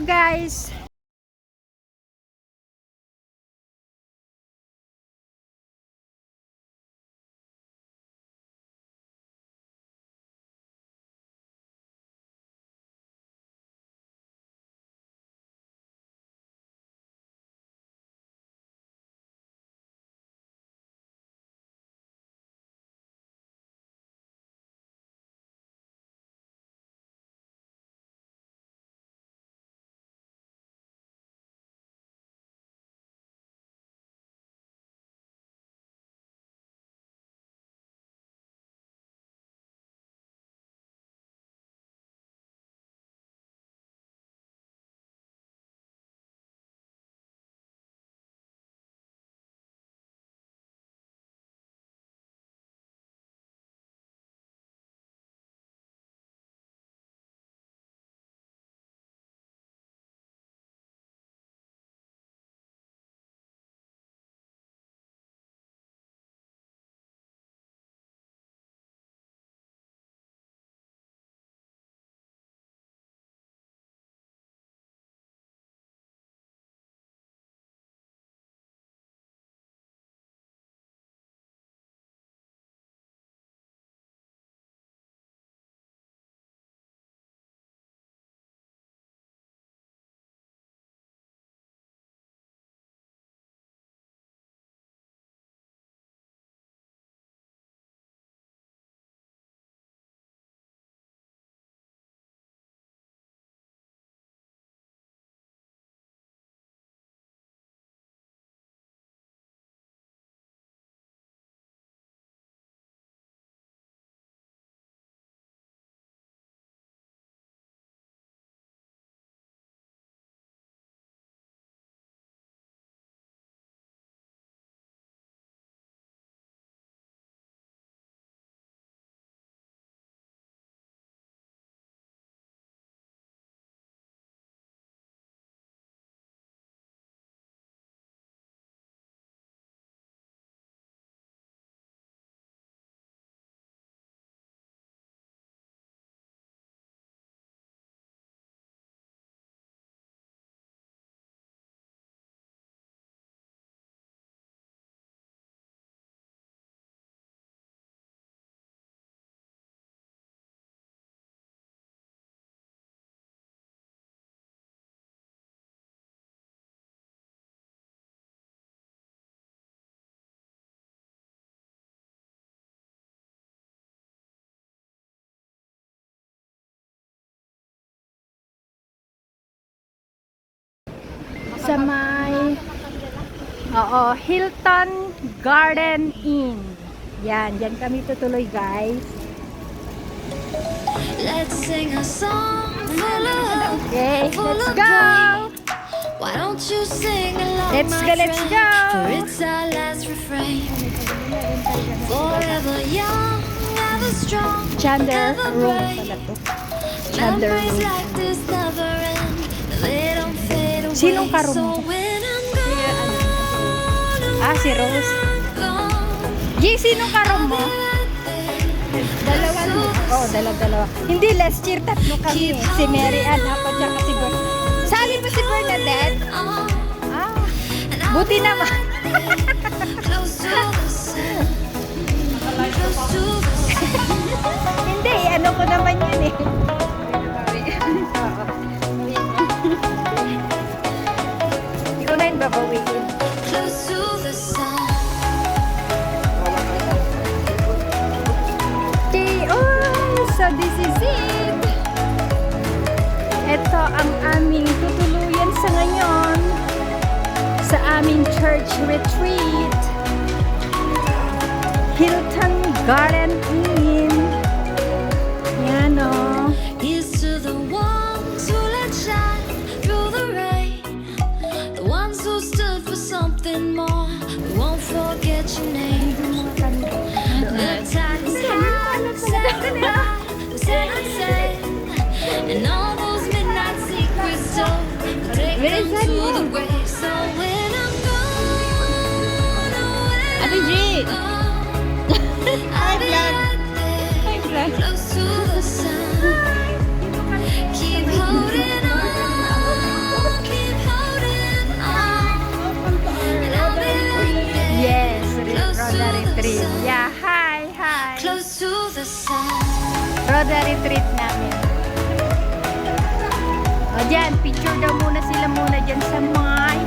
guys. Sa may Hilton Garden Inn. Yan, diyan kami tutuloy, guys. Let's sing a song full of love. Okay, let's go. Why don't you sing along, Let's my go, let's friend? go. For it's our last refrain. Forever young, ever strong, Chandler ever room brave. pala to. Chandler Memories room. like this never end. They don't fade away. Sinong karo So mo? when I'm gone, Si Rose. gone, G, sinong karo mo? Dalawa. Dalawa. Hindi, last year tatlo kami. Si Mary Ann, ako, tsaka si Bernadette. Sabi mo si Bernadette? Buti naman. close to the sun, close to the sun. Hindi, ano ko naman yun eh. Ikaw na yun babawiin. Close to the sun. Okay, so this is it. Ito ang aming tutuluyan sa ngayon sa aming church retreat. Hilton Garden Inn. Yan o. Here's to the ones who let shine through the rain, the ones who stood for something more. We won't forget your name. The tide is high, set high, set and sail, and all those midnight secrets told. Take them to the grave. So when I'm gone away, Ate G. I'll be right there, close to the sun. Keep holding on. to the sun. Roda retreat namin. O dyan, picture daw muna sila muna dyan sa may.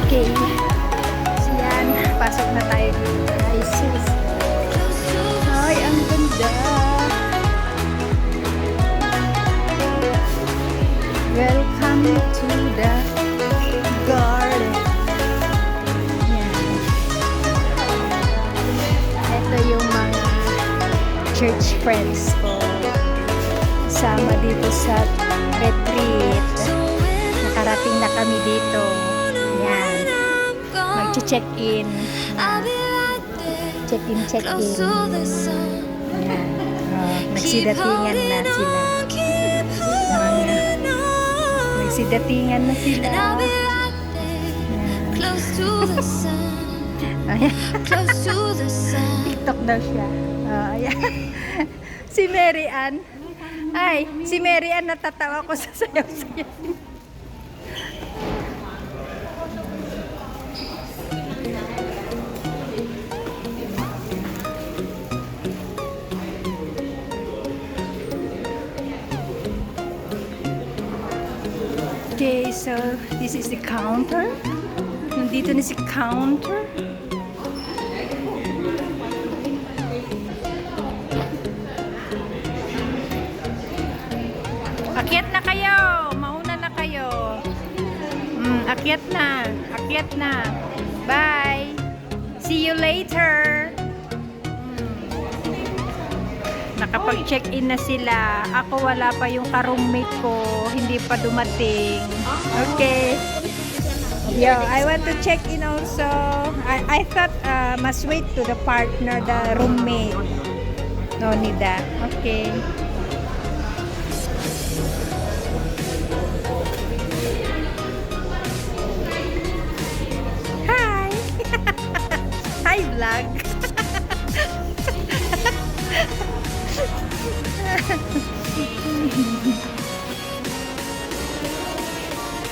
Okay. So yan, pasok na tayo dito. Ay, sus. Close to the Ay, ang ganda. Welcome to the garden. Yan. Ito yung mga church friends ko. Sama dito sa retreat. Nakarating na kami dito. Yan. Mag-check-in. I'll be right there. Check-in, Close to check-in. the sun. Yan. Nagsidatingan na sila. Keep holding on. Nagsidatingan na sila. And I'll be right there. Yan. Close to the sun. Ayan. Close to the sun. TikTok daw siya. Ayan. Si Mary Ann. Ay, si Mary Ann natatawa ko sa sayaw-sayaw. Okay, so this is the counter. Nandito na si counter. Akyat na kayo! Mauna na kayo. Akyat na. Akyat na. Bye! See you later! Nakapag-check-in na sila. Ako wala pa yung ka-roommate ko. Hindi pa dumating. Okay. Yo, I want to check in also. I thought must wait to the partner, the roommate. No need that. Okay. Hi! Hi, vlog!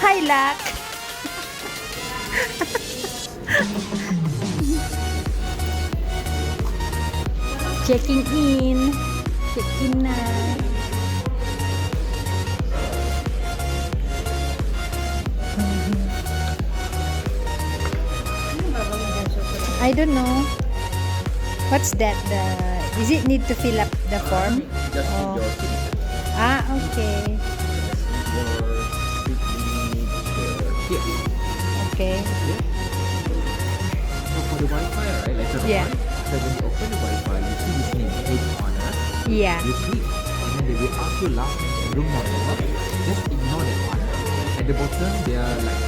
Hi, Lak! Checking in. Check-in na. I don't know. What's that? Is it need to fill up the form? Just Oh. your signature. Okay. Here. Okay. So for the Wi-Fi, right? Later Yeah. on, so when you open the Wi-Fi, you see this name, H Honor. Yeah. You click, and then they will ask you last name and room number. Just ignore that one. At the bottom, there are like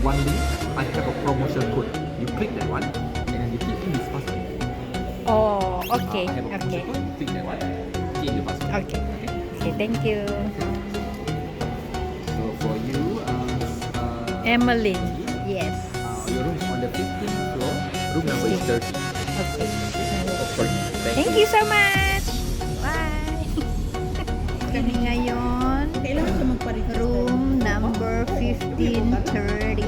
one link. I have a promotion code. You click that one, and then you key in this password. Oh, okay. I have a Okay. promotion code. You click that one. Key in the password. Okay. Okay, thank you. So for you, Emmeline. Yes. your room is on the 15th floor. Room number is 30. Okay. Thank Thank you. you so much. Bye. Kami ngayon. Room number 1530.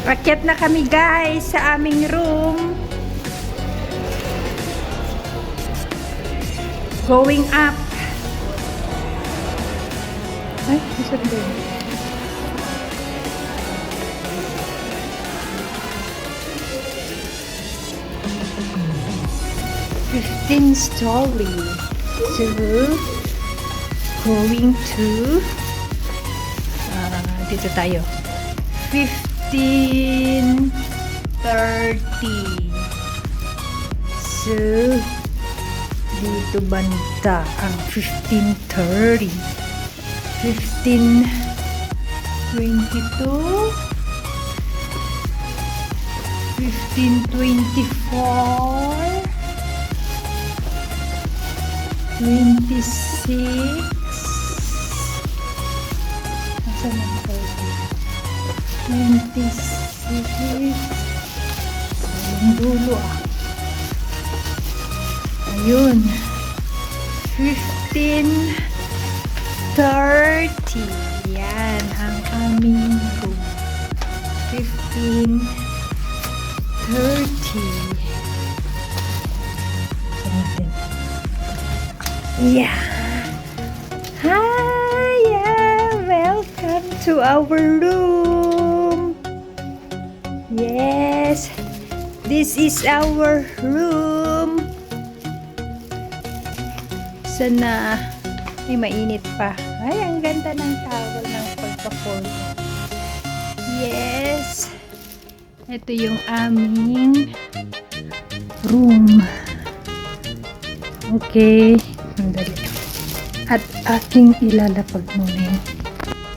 Rakyat na kami guys sa aming room. Going up. Ay, isang din. Fifteen story. So, going to dito tayo. 15:30. So, dito banda ang 15:30. 15:22. 15:24. 26. Nasaan na ba tayo? 26. Ang dulo ah. Ayun. 50. 15:30. Yan ang aming room. 15:30. Yeah. Hi, yeah. Welcome to our room. Yes. This is our room. Sana ay mainit pa. Ay, ang ganda ng towel ng pagpa-fold. Yes. Ito yung aming room. Okay. Sandali. At aking ilalapag muna yun.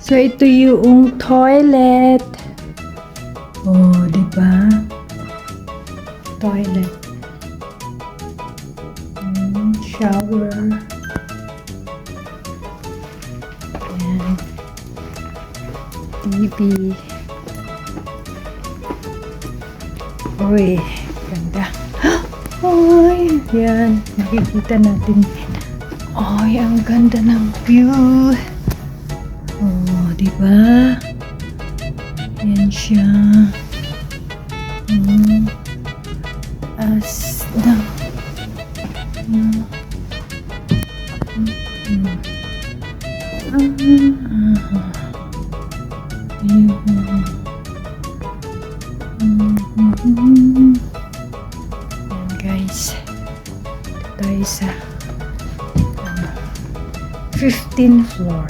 So, ito yung toilet. Oh, diba? Toilet. Shower. Ayan. TV. Uy, ganda. Ay, yan. Makikita natin. Ay, ang ganda ng view. Oh, diba? Yan siya. As na. Yan guys. Ito tayo sa 15th floor.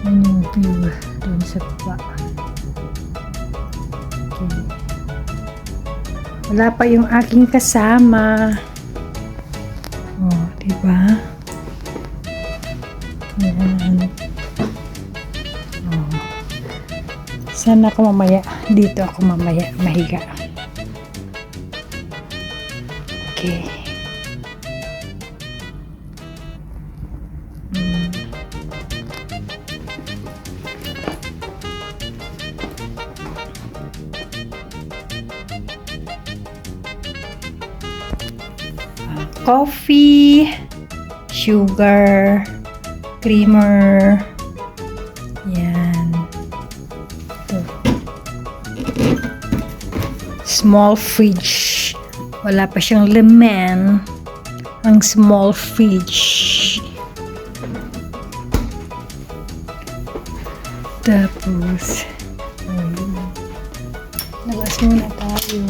Yan yung view dun sa baba. Okay. Wala pa yung aking kasama. Oh, diba? Yan. Oh. Sana ako mamaya. Dito ako mamaya mahiga. Okay. Coffee, sugar, creamer. Yan. Ito. Small fridge. Wala pa siyang laman. Ang small fridge. Tapos, labas muna tayo.